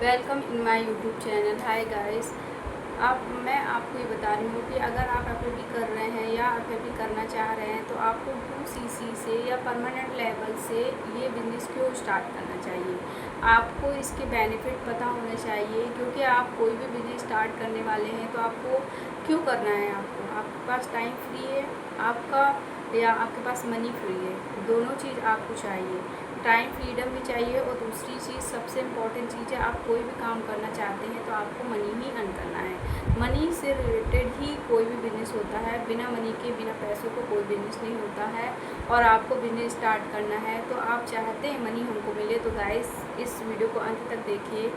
Welcome in my YouTube channel. Hi guys, मैं आपको ये बता रही हूँ कि अगर आप एफएफबी कर रहे हैं या एफएफबी करना चाह रहे हैं तो आपको 2cc से या परमानेंट लेवल से ये बिज़नेस क्यों स्टार्ट करना चाहिए। आपको इसके बेनिफिट पता होने चाहिए, क्योंकि आप कोई भी बिज़नेस स्टार्ट करने वाले हैं तो आपको क्यों करना है। आपके पास टाइम फ्री है आपका, या आपके पास मनी फ्री है। दोनों चीज़ आपको चाहिए, टाइम फ्रीडम भी चाहिए और दूसरी चीज़ सबसे इम्पॉर्टेंट चीज़ है, आप कोई भी काम करना चाहते हैं तो आपको मनी ही अर्न करना है। मनी से रिलेटेड ही कोई भी बिज़नेस होता है। बिना मनी के, बिना पैसों को कोई बिज़नेस नहीं होता है। और आपको बिज़नेस स्टार्ट करना है तो आप चाहते हैं मनी हमको मिले, तो गाइस इस वीडियो को अंत तक देखिए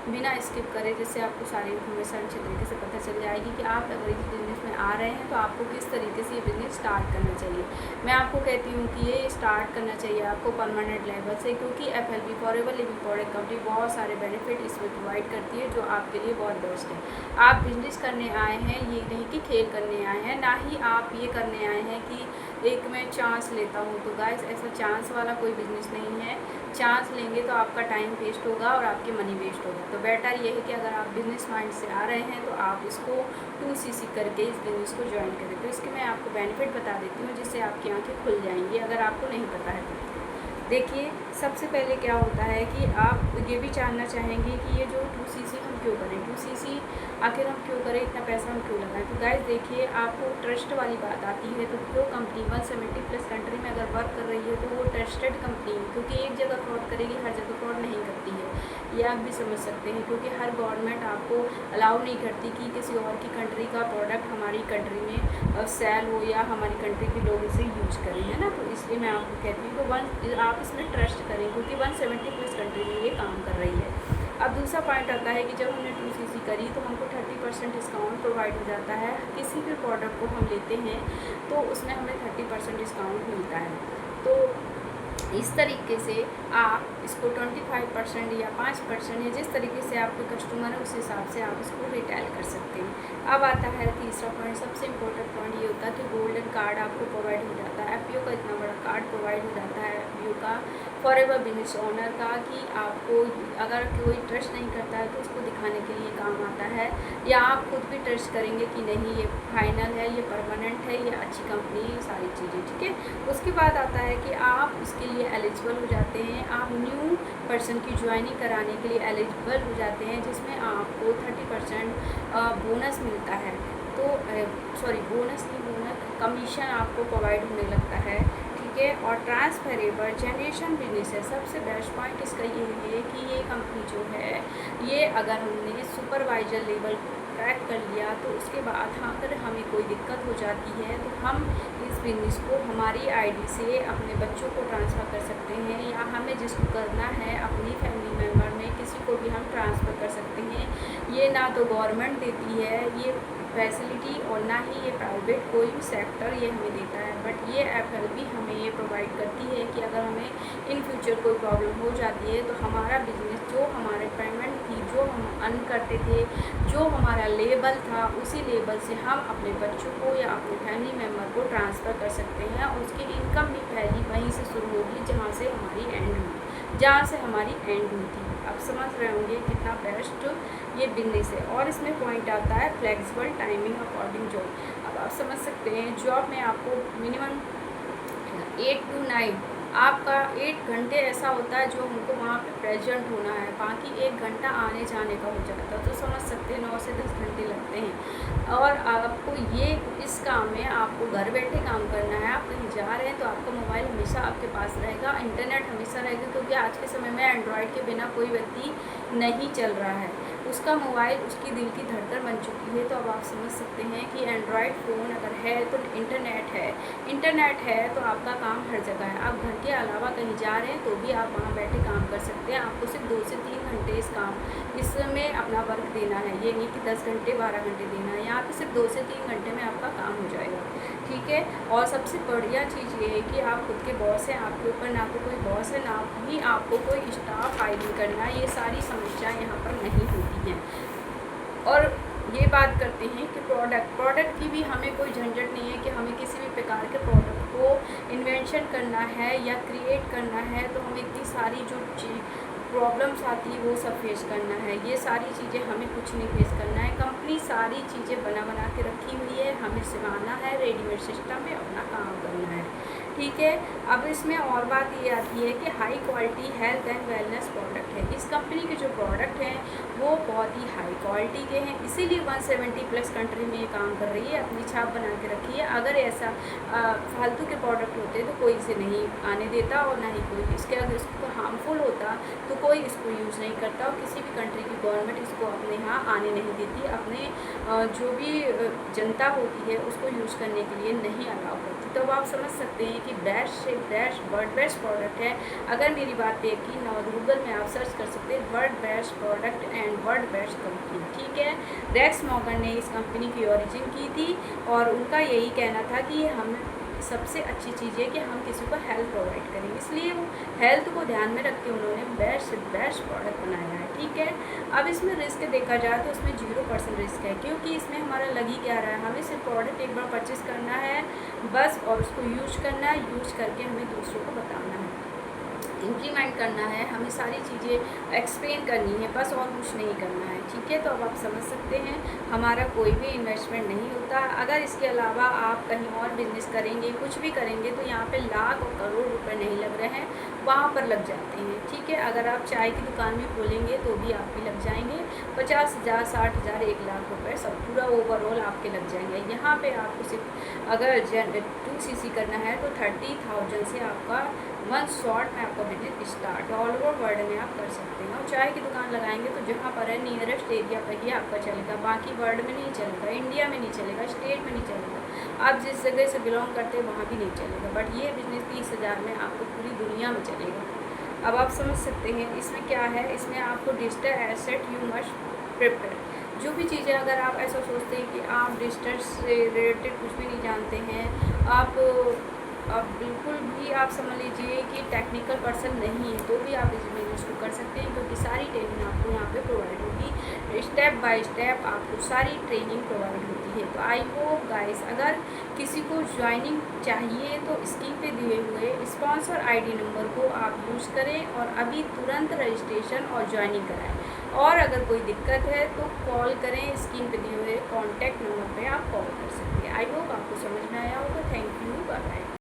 बिना स्किप करें, जिससे आपको सारी इन्फॉर्मेशन अच्छे तरीके से पता चल जाएगी कि आप अगर इस बिज़नेस में आ रहे हैं तो आपको किस तरीके से ये बिज़नेस स्टार्ट करना चाहिए। मैं आपको कहती हूँ कि ये स्टार्ट करना चाहिए आपको परमानेंट लेवल से, क्योंकि एफएलबी फॉरएवर लिविंग प्रोडक्ट कंपनी बहुत सारे बेनिफिट इसमें प्रोवाइड करती है जो आपके लिए बहुत बेस्ट है। आप बिजनेस करने आए हैं, ये नहीं कि खेल करने आए हैं, ना ही आप ये करने आए हैं कि एक मैं चांस लेता हूँ। तो गाइस ऐसा चांस वाला कोई बिज़नेस नहीं है। चांस लेंगे तो आपका टाइम वेस्ट होगा और आपकी मनी वेस्ट होगा। तो बेटर ये है कि अगर आप बिज़नेस माइंड से आ रहे हैं तो आप इसको 2cc करके इस बिज़नेस को ज्वाइन करें। तो इसके मैं आपको बेनिफिट बता देती हूँ, जिससे आपकी आंखें खुल जाएंगी अगर आपको नहीं पता है तो। देखिए, सबसे पहले क्या होता है कि आप ये भी जानना चाहेंगे कि ये जो 2cc हम क्यों करें, 2cc आखिर हम क्यों करें, इतना पैसा हम क्यों लगाएं। तो गाइस देखिए, आपको ट्रस्ट वाली बात आती है तो जो कंपनी 170+ कंट्री में अगर वर्क कर रही है तो वो ट्रस्टेड कंपनी है, क्योंकि एक जगह फ्रॉड करेगी, हर जगह फ्रॉड नहीं करती है। ये आप भी समझ सकते हैं, क्योंकि हर गवर्नमेंट आपको अलाउ नहीं करती कि किसी और की कंट्री का प्रोडक्ट हमारी कंट्री में सेल हो या हमारी कंट्री के लोग इसे यूज करें, है ना। तो इसलिए मैं आपको कहती हूँ कि आप इसमें ट्रस्ट करें, क्योंकि 170+ कंट्री में ये काम कर रही है। अब दूसरा पॉइंट आता है कि जब हमने 2cc करी तो हमको 30% डिस्काउंट प्रोवाइड हो जाता है। किसी भी प्रोडक्ट को हम लेते हैं तो उसमें हमें 30% डिस्काउंट मिलता है। तो इस तरीके से आप इसको 25% या 5% या जिस तरीके से आपके कस्टमर है उस हिसाब से आप इसको रिटेल कर सकते हैं। अब आता है तीसरा पॉइंट, सबसे इम्पोर्टेंट पॉइंट ये होता है कि गोल्डन कार्ड आपको प्रोवाइड हो जाता है। एफपीओ का इतना बड़ा कार्ड प्रोवाइड हो जाता है, एफपीओ का फॉरएवर बिजनेस ओनर का, कि आपको अगर कोई ट्रस्ट नहीं करता है तो उसको दिखाने के लिए काम आता है, या आप खुद भी ट्रस्ट करेंगे कि नहीं ये फाइनल है, ये परमानेंट है, ये अच्छी कंपनी है, ये सारी चीज़ें ठीक है। उसके बाद आता है कि आप इसके लिए एलिजिबल हो जाते हैं, आप न्यू पर्सन की ज्वाइनिंग कराने के लिए एलिजिबल हो जाते हैं, जिसमें आपको 30% बोनस मिलता है। तो बोनस कमीशन आपको प्रोवाइड होने लगता है, ठीक है। और ट्रांसफरेबल जनरेशन बिजनेस है। सबसे बेस्ट पॉइंट इसका ये है कि ये कंपनी जो है, ये अगर हमने सुपरवाइजर लेवल क्रैक कर लिया तो उसके बाद अगर हमें कोई दिक्कत हो जाती है तो हम इस बिजनेस को हमारी आईडी से अपने बच्चों को ट्रांसफ़र कर सकते हैं, या हमें जिसको करना है अपनी फैमिली मेम्बर में किसी को भी हम ट्रांसफ़र कर सकते हैं। ये ना तो गवर्नमेंट देती है ये फैसिलिटी, और ना ही ये प्राइवेट कोई भी सेक्टर ये हमें देता है, बट ये एफएलबी हमें ये प्रोवाइड करती है कि अगर हमें इन फ्यूचर कोई प्रॉब्लम हो जाती है तो हमारा बिजनेस जो हमारे पेमेंट थी, जो हम अर्न करते थे, जो हमारा लेबल था, उसी लेबल से हम अपने बच्चों को या अपने फैमिली मेम्बर को ट्रांसफ़र कर सकते हैं। और उसकी इनकम भी पहली वहीं से शुरू होगी जहाँ से हमारी एंड हुई, जहाँ से हमारी एंड हुई थी। आप समझ रहे होंगे कितना बेस्ट ये बिजनेस है। और इसमें पॉइंट आता है फ्लेक्सिबल टाइमिंग अकॉर्डिंग जॉब। अब आप समझ सकते हैं, जॉब में आपको मिनिमम 8 to 9 आपका 8 घंटे ऐसा होता है जो हमको वहाँ पे प्रेजेंट होना है, बाकी 1 घंटा आने जाने का हो जाता है। तो समझ सकते हैं 9 से 10 घंटे लगते हैं। और आपको ये इस काम में आपको घर बैठे काम करना है। आप कहीं जा रहे हैं तो आपका मोबाइल हमेशा आपके पास रहेगा, इंटरनेट हमेशा रहेगा, क्योंकि आज के समय में एंड्रॉयड के बिना कोई व्यक्ति नहीं चल रहा है। उसका मोबाइल उसकी दिल की धड़कन बन चुकी है। तो अब आप समझ सकते हैं कि एंड्रॉयड फ़ोन अगर है तो इंटरनेट है तो आपका काम हर जगह है। आप घर के अलावा कहीं जा रहे हैं तो भी आप वहाँ बैठे काम कर सकते हैं। आपको सिर्फ 2 से 3 घंटे इसमें अपना वर्क देना है, ये नहीं कि 10 घंटे 12 घंटे देना है। यहाँ पे सिर्फ 2 से 3 घंटे में आपका काम हो जाएगा, ठीक है। और सबसे बढ़िया चीज़ ये है कि आप खुद के बॉस हैं, आपके ऊपर ना तो कोई बॉस है, ना ही आपको कोई स्टाफ हायरिंग करना है। ये सारी समस्याएं यहाँ पर नहीं होती हैं। और ये बात करते हैं कि प्रोडक्ट की भी हमें कोई झंझट नहीं है कि हमें किसी भी प्रकार के प्रोडक्ट को इन्वेंशन करना है या क्रिएट करना है। तो हमें इतनी सारी जो प्रॉब्लम्स आती है वो सब फेस करना है। ये सारी चीज़ें हमें कुछ नहीं फेस करना है। कंपनी सारी चीज़ें बना के रखी हुई है, हमें सिर्फ आना है, रेडीमेड सिस्टम में अपना काम करना है, ठीक है। अब इसमें और बात ये आती है कि high quality health and wellness product है। इस कंपनी के जो प्रोडक्ट हैं वो बहुत ही हाई क्वालिटी के हैं, इसीलिए 170 प्लस कंट्री में ये काम कर रही है, अपनी छाप बना के रखी है। अगर ऐसा फालतू के प्रोडक्ट होते तो कोई इसे नहीं आने देता, और ना ही कोई इसके अगर इसको हार्मफुल होता तो कोई इसको यूज़ नहीं करता, और किसी भी कंट्री की गवर्नमेंट इसको अपने यहाँ आने नहीं देती, अपने जो भी जनता होती है उसको यूज़ करने के लिए नहीं अलाउ करती। तो अब आप समझ सकते हैं कि बेस्ट से बेस्ट वर्ल्ड बेस्ट प्रोडक्ट है। अगर मेरी बात पे यकीन ना हो तो गूगल में आप सर्च कर सकते हैं world best product and world best company, ठीक है। रेक्स मॉर्गन ने इस कंपनी की ओरिजिन की थी, और उनका यही कहना था कि हम सबसे अच्छी चीज़ है कि हम किसी को हेल्थ प्रोवाइड करें, इसलिए वो हेल्थ को ध्यान में रख के उन्होंने बेस्ट से बेस्ट प्रोडक्ट बनाया है, ठीक है। अब इसमें रिस्क देखा जाए तो इसमें 0% रिस्क है, क्योंकि इसमें हमारा लग ही क्या रहा है, हमें सिर्फ प्रोडक्ट एक बार परचेज़ करना है बस, और उसको यूज करना है, यूज करके हमें दूसरों को बताना है, इम्प्लीमेंट करना है, हमें सारी चीज़ें एक्सप्लेन करनी है बस, और कुछ नहीं करना है, ठीक है। तो अब आप समझ सकते हैं हमारा कोई भी इन्वेस्टमेंट नहीं होता। अगर इसके अलावा आप कहीं और बिजनेस करेंगे, कुछ भी करेंगे, तो यहाँ पे लाख और करोड़ रुपए नहीं लग रहे हैं, वहाँ पर लग जाते हैं, ठीक है। अगर आप चाय की दुकान भी खोलेंगे तो भी आपके लग जाएंगे 50,000, 60,000, 1 लाख रुपये, सब पूरा ओवरऑल आपके लग जाएंगे। यहाँ पे आपको सिर्फ अगर 2cc करना है तो 30,000 से आपका 1 शॉट में आपका business start all over world में आप कर सकते हैं। और चाय की दुकान लगाएंगे तो जहाँ पर है नियरेस्ट एरिया पर ही आपका चलेगा, बाकी वर्ल्ड में नहीं चलेगा, इंडिया में नहीं चलेगा, स्टेट में नहीं चलेगा, आप जिस जगह से बिलोंग करते हैं वहाँ भी नहीं चलेगा, बट ये बिज़नेस 30,000 में आपको पूरी दुनिया में चलेगा। अब आप समझ सकते हैं इसमें क्या है, इसमें आपको digital asset you must prepare, जो भी चीज़ें अगर आप ऐसा सोचते हैं कि आप डिजिटल से रिलेटेड कुछ भी नहीं जानते हैं, आप बिल्कुल भी आप समझ लीजिए कि टेक्निकल पर्सन नहीं है, तो भी आप इस बिजनेस को कर सकते हैं, क्योंकि सारी ट्रेनिंग आपको यहाँ पे प्रोवाइड होगी, स्टेप बाय स्टेप आपको सारी ट्रेनिंग प्रोवाइड होती है। तो आई होप गाइस, अगर किसी को ज्वाइनिंग चाहिए तो स्क्रीन पे दिए हुए स्पॉन्सर आईडी नंबर को आप यूज़ करें और अभी तुरंत रजिस्ट्रेशन और ज्वाइनिंग कराएं। और अगर कोई दिक्कत है तो कॉल करें, स्क्रीन पे दिए हुए कॉन्टैक्ट नंबर पे आप कॉल कर सकते हैं। आई होप आपको समझ में आया होगा। Thank you, bye bye.